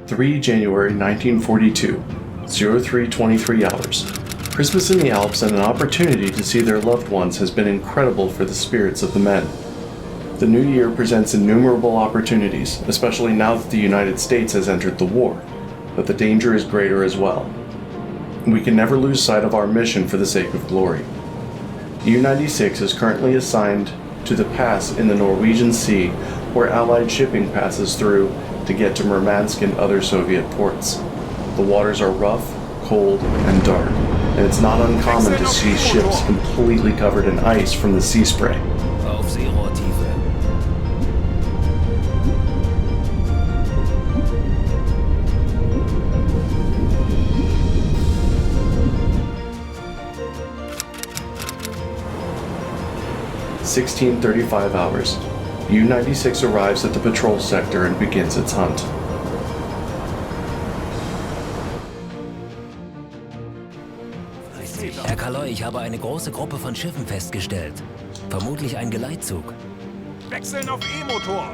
3 January 1942, 03:23 hours. Christmas in the Alps and an opportunity to see their loved ones has been incredible for the spirits of the men. The new year presents innumerable opportunities, especially now that the United States has entered the war, but the danger is greater as well. We can never lose sight of our mission for the sake of glory. U-96 is currently assigned to the pass in the Norwegian Sea where Allied shipping passes through to get to Murmansk and other Soviet ports. The waters are rough, cold, and dark, and it's not uncommon to see ships completely covered in ice from the sea spray. Aufseerohrtiefe. 16:35 hours. U-96 arrives at the patrol sector and begins its hunt. Herr Kaloy, ich habe eine große Gruppe von Schiffen festgestellt. Vermutlich ein Geleitzug. Wechseln auf E-Motor.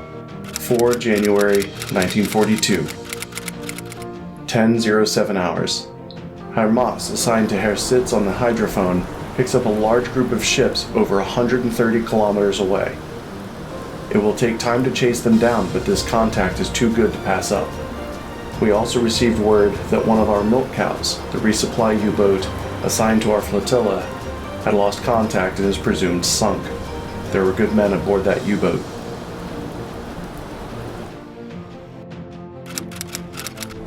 4 January 1942. 10:07 hours. Herr Moss, assigned to Herr Sitz on the hydrophone, picks up a large group of ships over 130 kilometers away. It will take time to chase them down, but this contact is too good to pass up. We also received word that one of our milk cows, the resupply U-boat assigned to our flotilla, had lost contact and is presumed sunk. There were good men aboard that U-boat.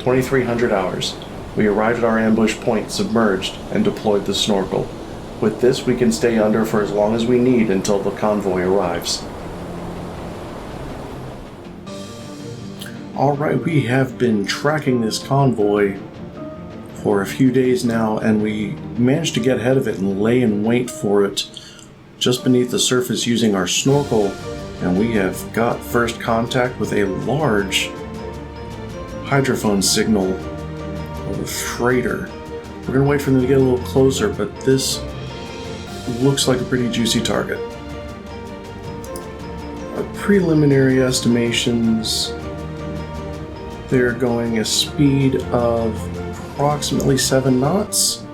"2300 hours. We arrived at our ambush point submerged and deployed the snorkel. With this, we can stay under for as long as we need until the convoy arrives." Alright, we have been tracking this convoy for a few days now, and we managed to get ahead of it and lay in wait for it just beneath the surface using our snorkel, and we have got first contact with a large hydrophone signal of a freighter. We're going to wait for them to get a little closer, but this looks like a pretty juicy target. Our preliminary estimations, they're going a speed of approximately 7 knots.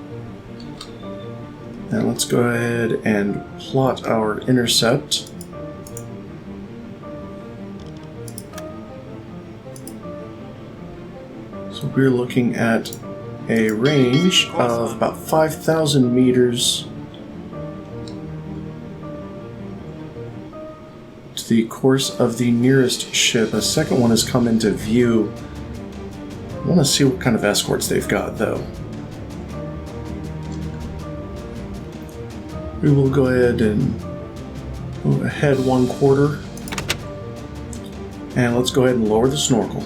And let's go ahead and plot our intercept. So we're looking at a range of about 5,000 meters to the course of the nearest ship. A second one has come into view. I want to see what kind of escorts they've got, though. We will go ahead and move ahead 1/4. And let's go ahead and lower the snorkel.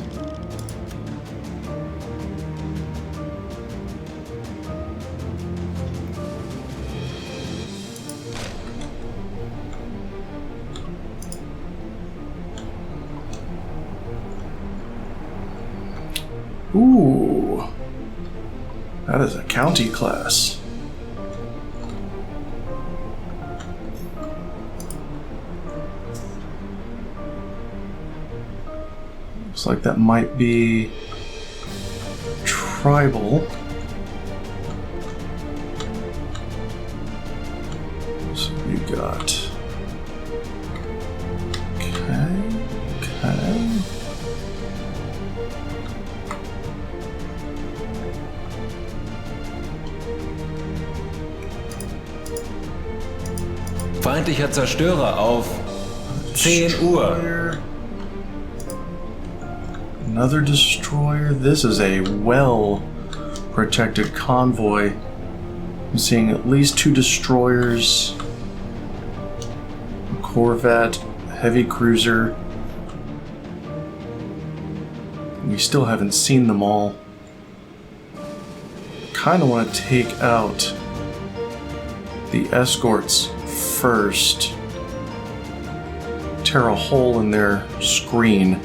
Ooh, that is a county class. Looks like that might be tribal. So we got okay. Feindlicher Zerstörer auf 10 Uhr. Another destroyer. This is a well-protected convoy. I'm seeing at least 2 destroyers, a corvette, a heavy cruiser. We still haven't seen them all. Kind of want to take out the escorts first. Tear a hole in their screen.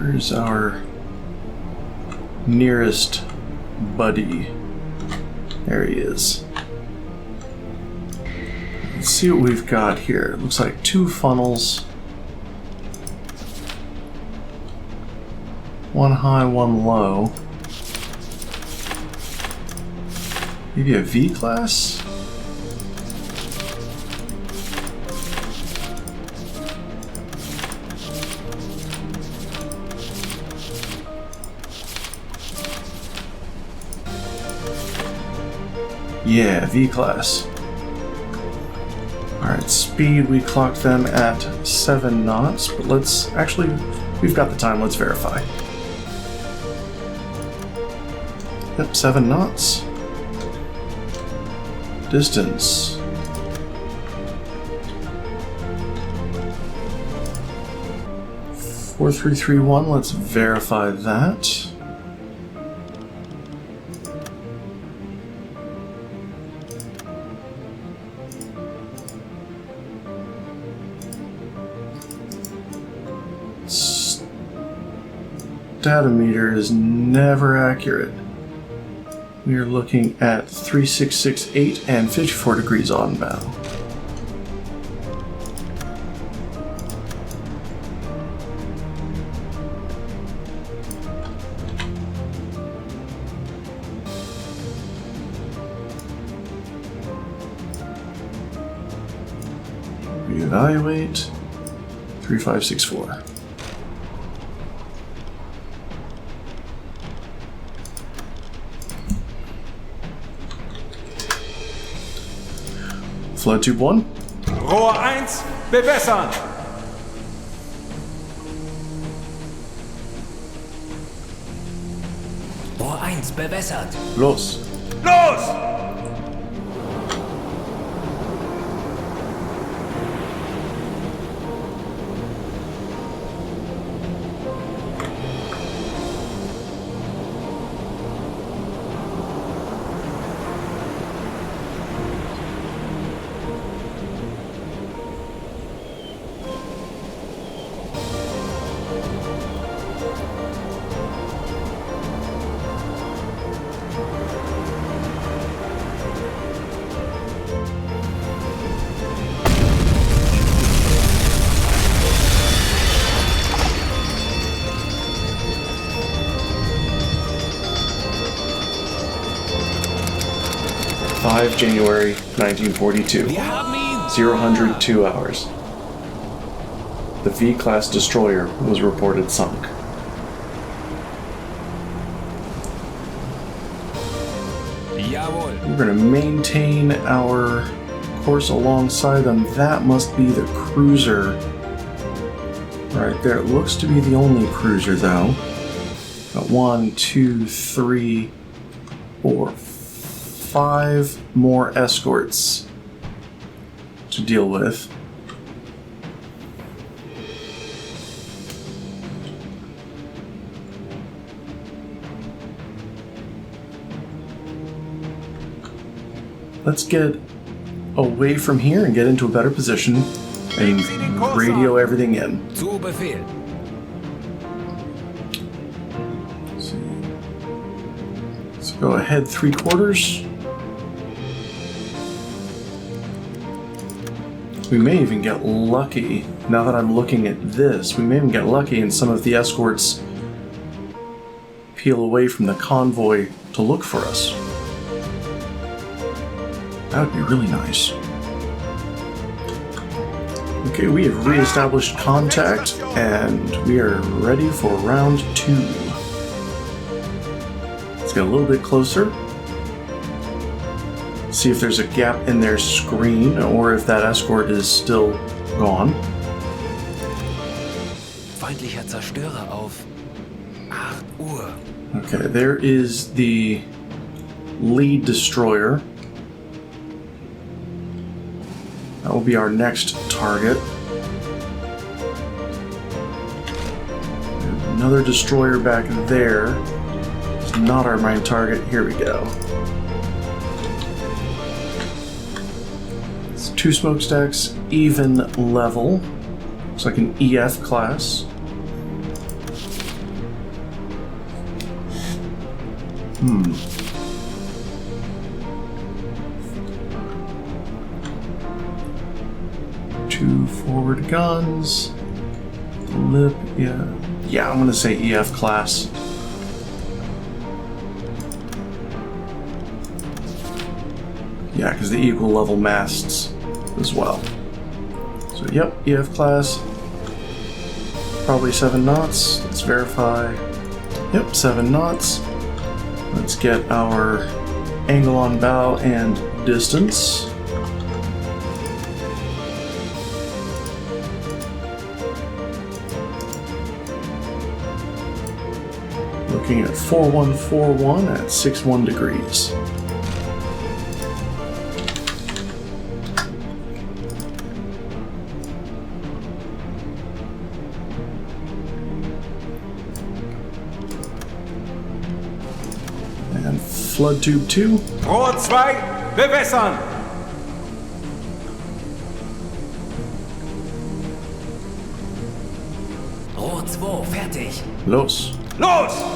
Where's our nearest buddy? There he is. Let's see what we've got here. It looks like 2 funnels. One high, one low. Maybe a V-class? Yeah, V-class. Alright, speed, we clocked them at 7 knots, but let's actually, we've got the time, let's verify. Yep, 7 knots. Distance. Four, 3, 3, 1, let's verify that. Datameter is never accurate. We are looking at 3668 and 54 degrees on bow. Reevaluate 3564. Flood tube 1. Rohr 1, bewässern! Rohr 1 bewässert. Los. Los! January 1942. Wir haben ihn! 0 2 hours. The V-class destroyer was reported sunk. Jawohl. We're going to maintain our course alongside them. That must be the cruiser. Right there. It looks to be the only cruiser, though. Got 1, 2, 3, 4, 5 more escorts to deal with. Let's get away from here and get into a better position and radio everything in. Zu Befehl. Let's see. Let's go ahead 3/4. We may even get lucky, now that I'm looking at this, we may even get lucky and some of the escorts peel away from the convoy to look for us. That would be really nice. Okay, we have re-established contact and we are ready for round 2. Let's get a little bit closer. See if there's a gap in their screen or if that escort is still gone. Feindlicher Zerstörer auf 8 Uhr. Okay, there is the lead destroyer. That will be our next target. There's another destroyer back there. It's not our main target. Here we go. It's 2 smokestacks, even level. Looks like an EF class. Two forward guns. Lip, yeah. Yeah, I'm gonna say EF class. Yeah, because the equal level masts as well. So, yep, EF class. Probably 7 knots. Let's verify. Yep, 7 knots. Let's get our angle on bow and distance. Looking at 4141 at 61 degrees. And flood tube 2. Rohr 2, bewässern! Rohr 2, fertig. Los. Los!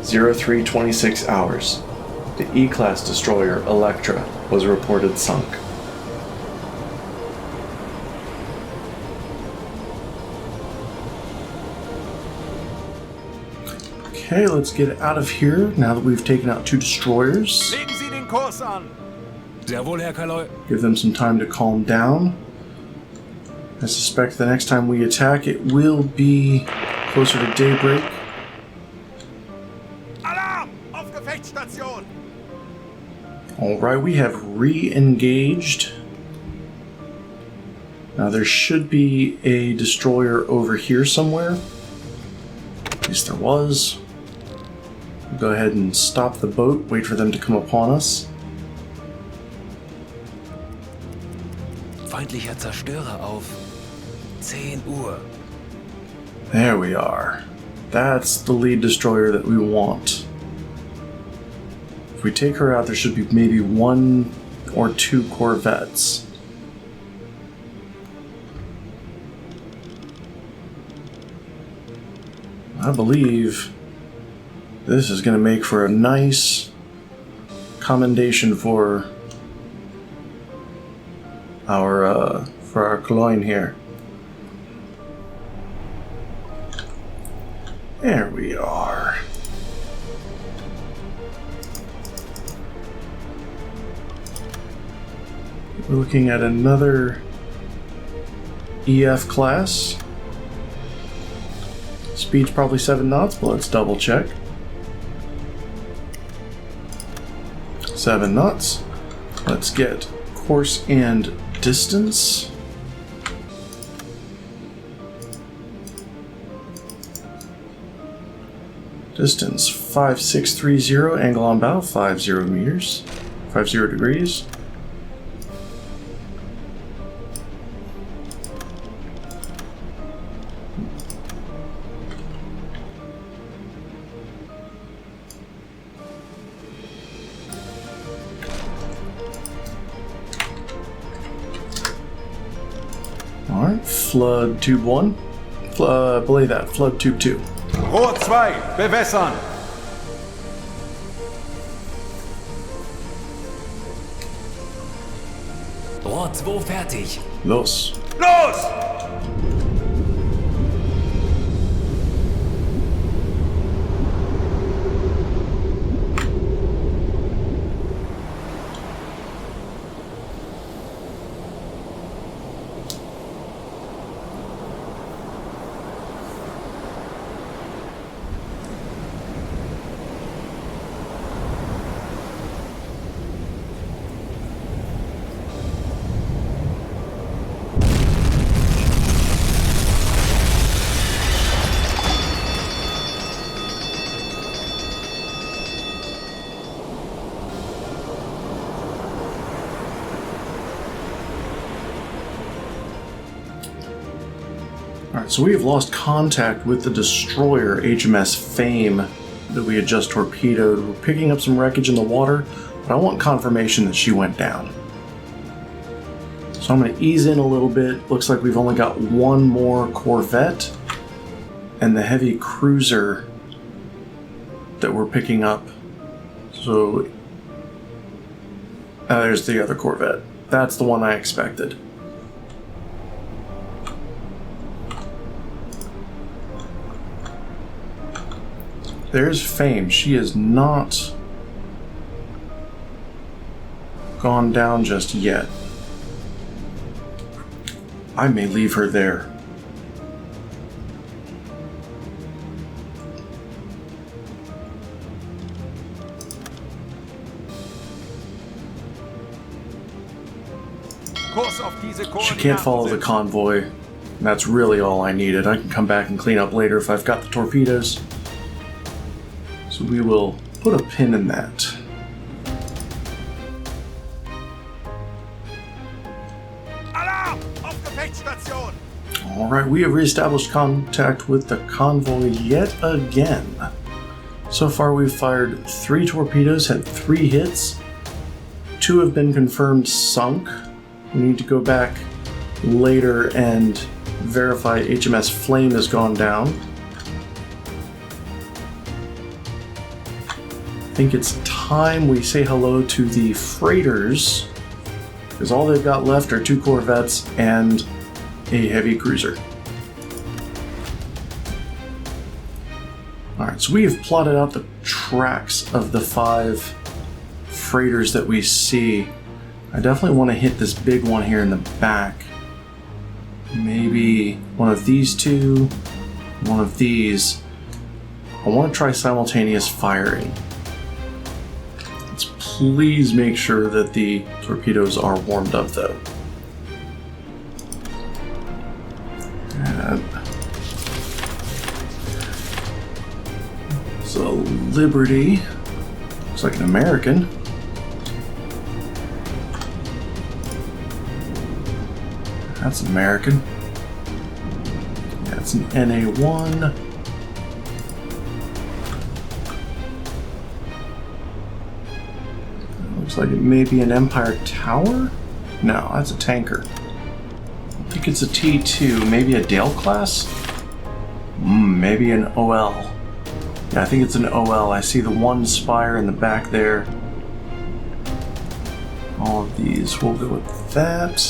Zero 0326 hours. The E-class destroyer Electra was reported sunk. Okay, let's get out of here now that we've taken out 2 destroyers. Legen Sie den Kurs an! Sehr wohl, Herr Kaloi. Give them some time to calm down. I suspect the next time we attack it will be closer to daybreak. Alarm! Auf Gefechtsstation! Alright, we have re-engaged. Now there should be a destroyer over here somewhere. At least there was. We'll go ahead and stop the boat, wait for them to come upon us. Feindlicher Zerstörer auf 10 Uhr. There we are. That's the lead destroyer that we want. If we take her out, there should be maybe 1 or 2 corvettes. I believe this is going to make for a nice commendation for our cologne here. There we are. We're looking at another EF class. Speed's probably 7 knots, but let's double check. 7 knots. Let's get course and distance. Distance 5630, angle on bow 50 meters, 50 degrees. Alright, flood tube 1. Belay that, flood tube 2. Rohr 2, bewässern! Rohr 2, fertig. Los. Los! Alright, so we have lost contact with the destroyer HMS Fame that we had just torpedoed. We're picking up some wreckage in the water, but I want confirmation that she went down. So I'm going to ease in a little bit. Looks like we've only got one more corvette and the heavy cruiser that we're picking up. So there's the other corvette. That's the one I expected. There's Fame. She is not gone down just yet. I may leave her there. She can't follow the convoy. That's really all I needed. I can come back and clean up later if I've got the torpedoes. So we will put a pin in that. Alarm! Auf Gefechtsstation! Alright, we have reestablished contact with the convoy yet again. So far we've fired 3 torpedoes, had 3 hits. 2 have been confirmed sunk. We need to go back later and verify HMS Flame has gone down. I think it's time we say hello to the freighters, because all they've got left are 2 corvettes and a heavy cruiser. Alright, so we have plotted out the tracks of the 5 freighters that we see. I definitely want to hit this big one here in the back. Maybe one of these 2, one of these. I want to try simultaneous firing. Let's please make sure that the torpedoes are warmed up though. And so Liberty looks like an American. That's an American. That's an NA1. Looks like it may be an Empire Tower? No, that's a tanker. I think it's a T2, maybe a Dale class? Maybe an OL. Yeah, I think it's an OL. I see the 1 spire in the back there. All of these, we'll go with that.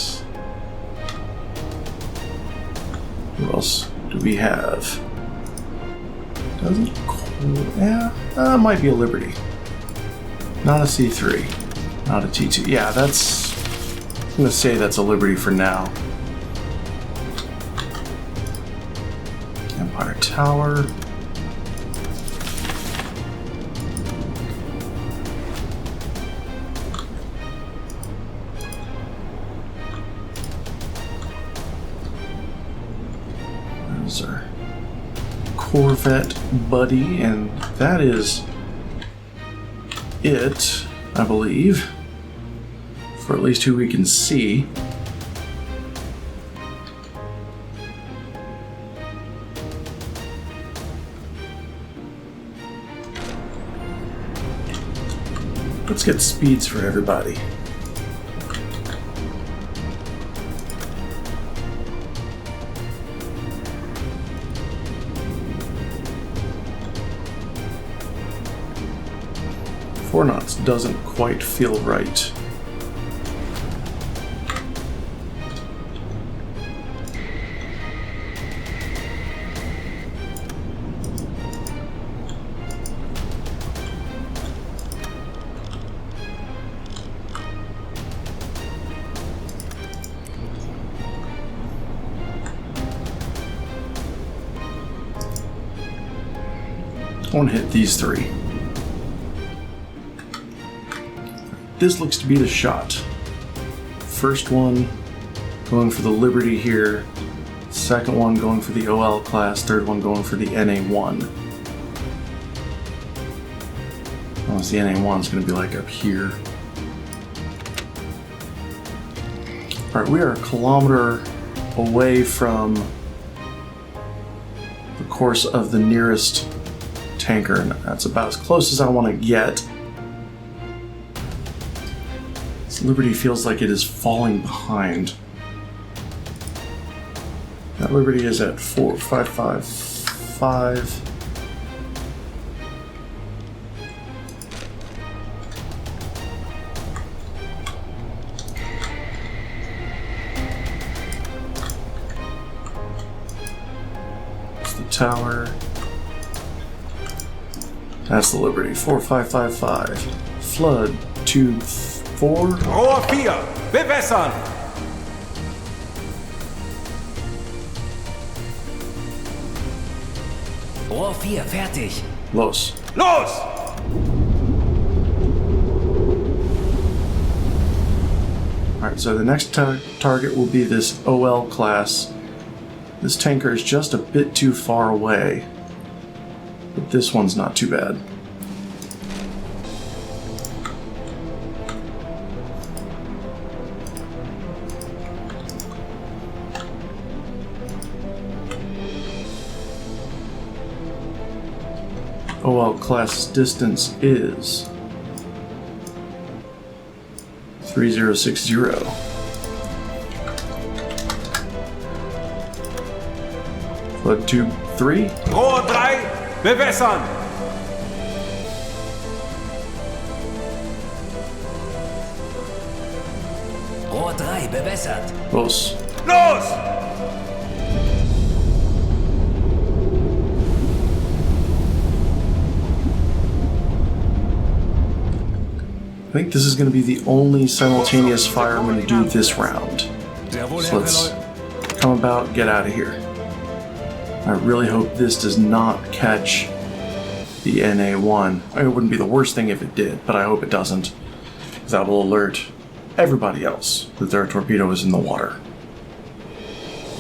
What else do we have? Doesn't yeah, might be a Liberty. Not a C3. Not a T2. Yeah, that's... I'm gonna say that's a Liberty for now. Empire Tower. There's our Corvette buddy, and that is it, I believe, for at least who we can see. Let's get speeds for everybody. Four knots doesn't quite feel right. I want to hit these 3. This looks to be the shot. First one going for the Liberty here. Second one going for the OL class. Third one going for the NA1. Unless the NA1 is going to be like up here. Alright, we are a kilometer away from course of the nearest tanker, and that's about as close as I want to get. This Liberty feels like it is falling behind. That Liberty is at 4555. It's the tower. That's the Liberty. 4555. Flood. 2-4. Rohr 4, bewässern! Rohr 4, fertig. Los. Los! Alright, so the next target will be this OL class. This tanker is just a bit too far away, but this one's not too bad. OL class distance is 3060. Flood tube 3. Rohr 3, bewässern! Rohr 3, bewässert. Los. Los! I think this is going to be the only simultaneous fire I'm going to do this round. So let's come about, get out of here. I really hope this does not catch the NA1. It wouldn't be the worst thing if it did, but I hope it doesn't, because that will alert everybody else that their torpedo is in the water.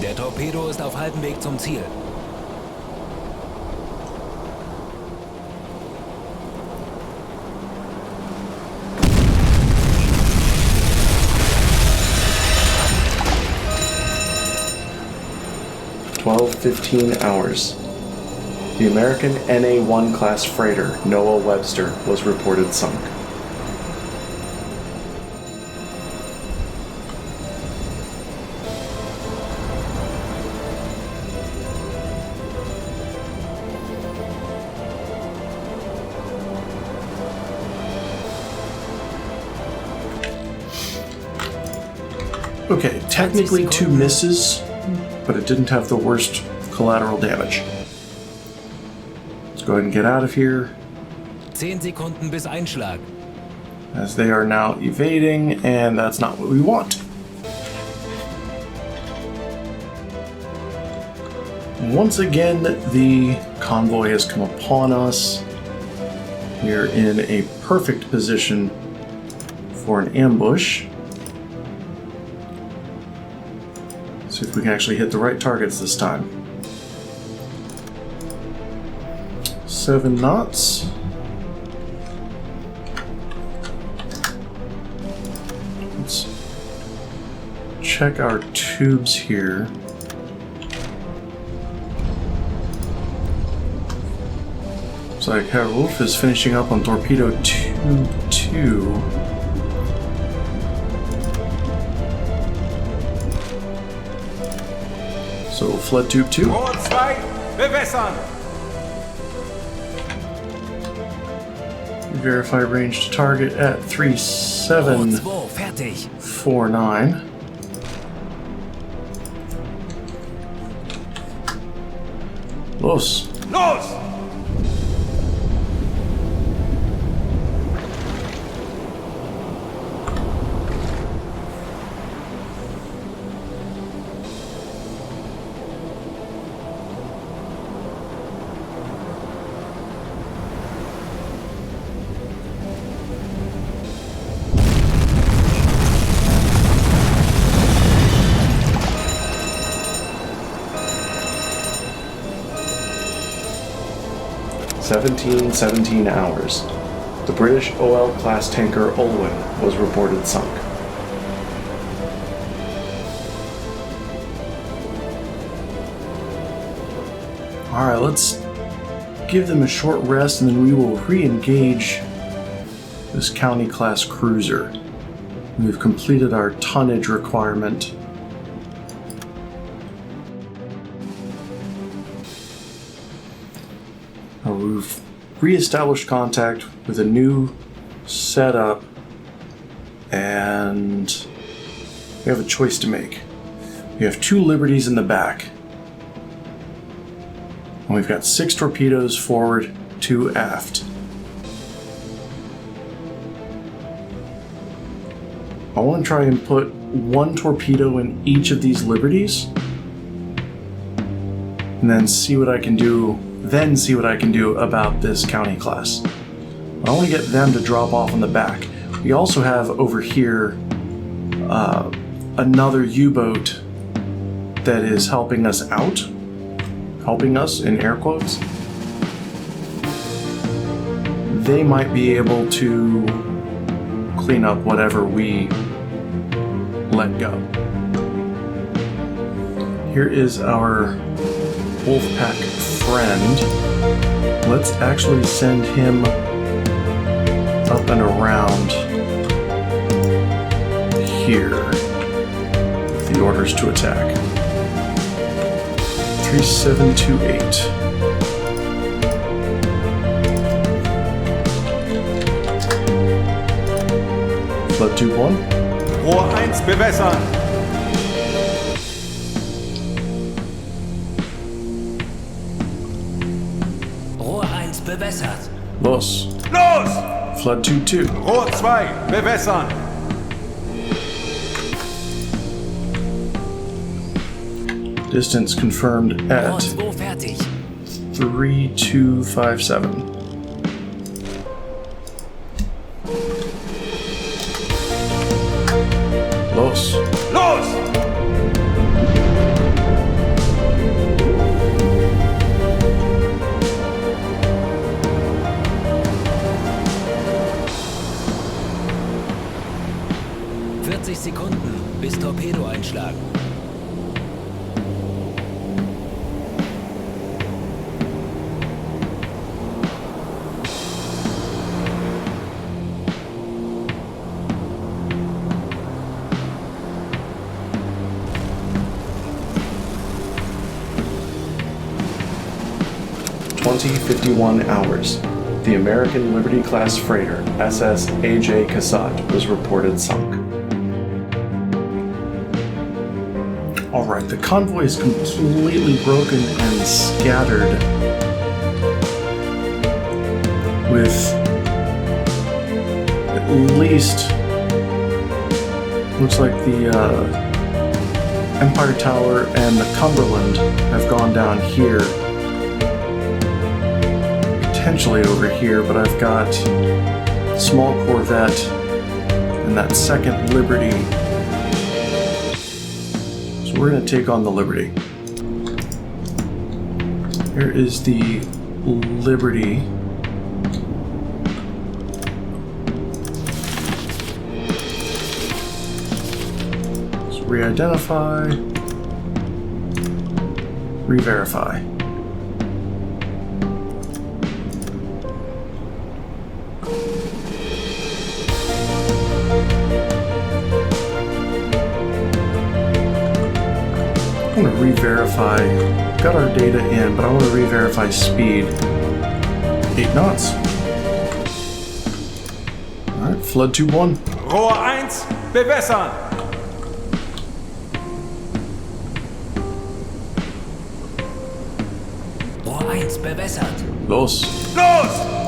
Der Torpedo ist auf halbem Weg zum Ziel. $12:15. The American NA-1 class freighter Noah Webster was reported sunk. Okay, technically 2 misses, but it didn't have the worst collateral damage. Let's go ahead and get out of here, 10 Sekunden bis Einschlag. as they are now evading, and that's not what we want. Once again, the convoy has come upon us. We're in a perfect position for an ambush. See if we can actually hit the right targets this time. 7 knots. Let's check our tubes here. Looks like Herr Wolf is finishing up on torpedo 2-2. So flood tube 2. Rohr 2, bewässern! Verify range to target at Rohr 2, fertig. 3749. Los. Los! (17 hours). The British OL-class tanker Olwyn was reported sunk. Alright, let's give them a short rest and then we will re-engage this county class cruiser. We've completed our tonnage requirement. We've re-established contact with a new setup, and we have a choice to make. We have 2 Liberties in the back. And we've got 6 torpedoes forward, 2 aft. I want to try and put 1 torpedo in each of these Liberties, and then see what I can do about this county class. I want to get them to drop off on the back. We also have over here another U-boat that is helping us out. Helping us, in air quotes. They might be able to clean up whatever we let go. Here is our Wolfpack friend. Let's actually send him up and around here with the orders to attack. 3728. Flood Tube 1. Rohr 1 bewässern. Rohr 1 bewässert. Los. Los! Flood Tube 2. Rohr 2 bewässern. Distance confirmed Rohr at 2 fertig. 3257. Los. Los! Sekunden bis Torpedo einschlagen. Hours. The American Liberty-class freighter SS A.J. Cassatt was reported sunk. Alright, the convoy is completely broken and scattered, with at least, looks like the Empire Tower and the Cumberland have gone down here. Potentially over here, but I've got small Corvette and that second Liberty. So we're going to take on the Liberty. Here is the Liberty. Let's re-identify, re-verify. I want to re-verify, got our data in, but I want to re-verify speed. 8 knots. Alright, Flood Tube 1. Rohr 1 bewässern. Rohr 1 bewässert. Los. Los!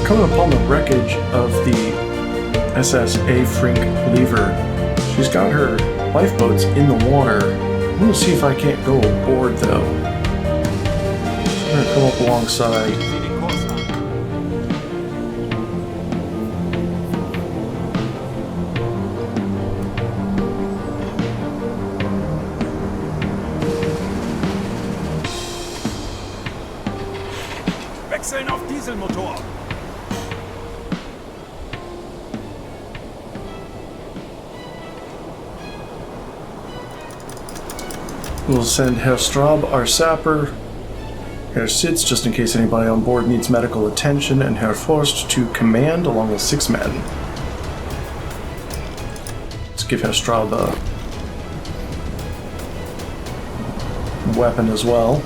Coming upon the wreckage of the SS A. Frink Lever. She's got her lifeboats in the water. I'm gonna see if I can't go aboard though. I'm gonna come up alongside. Sieh den Kurs an. Wechseln auf Dieselmotor. We'll send Herr Straub, our sapper, Herr Sitz, just in case anybody on board needs medical attention, and Herr Forst to command along with 6 men. Let's give Herr Straub a weapon as well.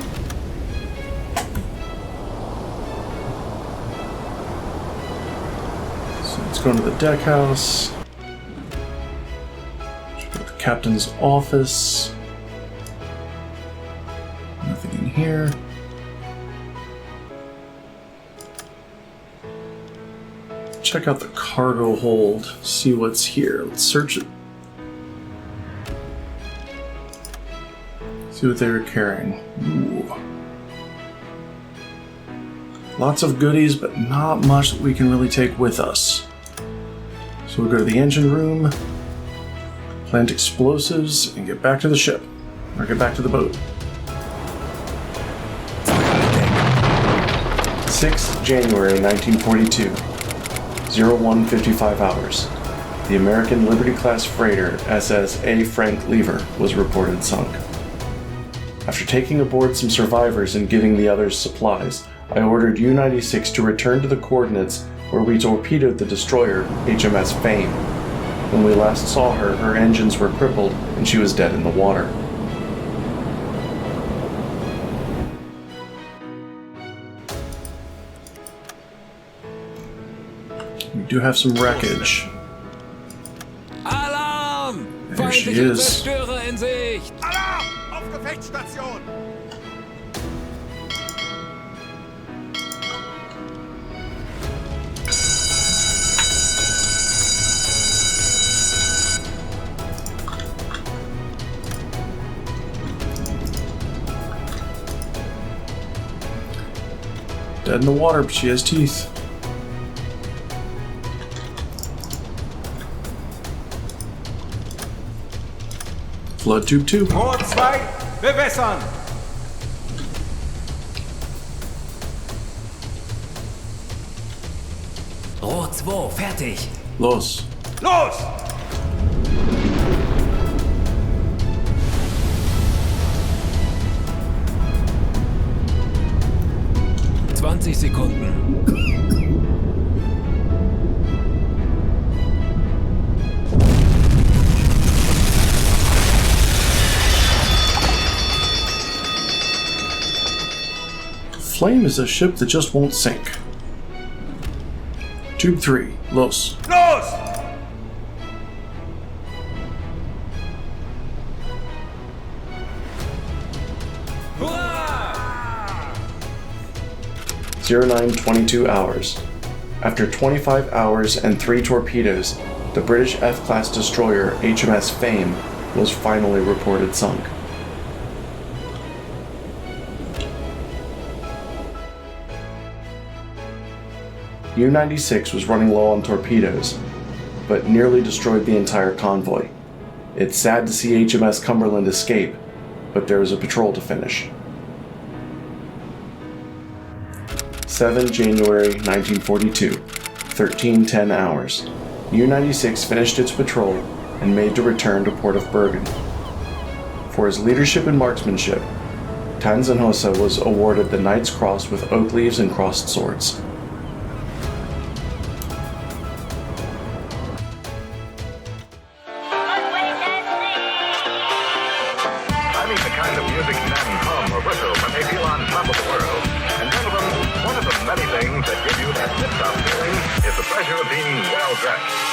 So let's go into the deck house. Go to the captain's office. Nothing in here. Check out the cargo hold, see what's here. Let's search it. See what they were carrying. Ooh. Lots of goodies, but not much that we can really take with us. So we'll go to the engine room, plant explosives, and get back to the ship. Or get back to the boat. 6 January 1942, 01:55 hours. The American Liberty-class freighter SS A. Frank Lever was reported sunk. After taking aboard some survivors and giving the others supplies, I ordered U-96 to return to the coordinates where we torpedoed the destroyer HMS Fame. When we last saw her, her engines were crippled and she was dead in the water. We do have some wreckage. Alarm! There she Feindliche is. Zerstörer in Sicht! Alarm! Auf Gefechtsstation! Dead in the water, but she has teeth. Flood tube 2. Rohr 2, bewässern! Rohr 2, fertig! Los. Los! Sekunden. Flame is a ship that just won't sink. Tube 3. Los. Los! Hurra! 0922 hours. After 25 hours and 3 torpedoes, the British F-class destroyer HMS Fame was finally reported sunk. U-96 was running low on torpedoes, but nearly destroyed the entire convoy. It's sad to see HMS Cumberland escape, but there is a patrol to finish. 7 January 1942, 13:10 hours. U-96 finished its patrol and made to return to Port of Bergen. For his leadership and marksmanship, Tannhauser was awarded the Knight's Cross with oak leaves and crossed swords. Many things that give you that liftoff feeling is the pleasure of being well dressed.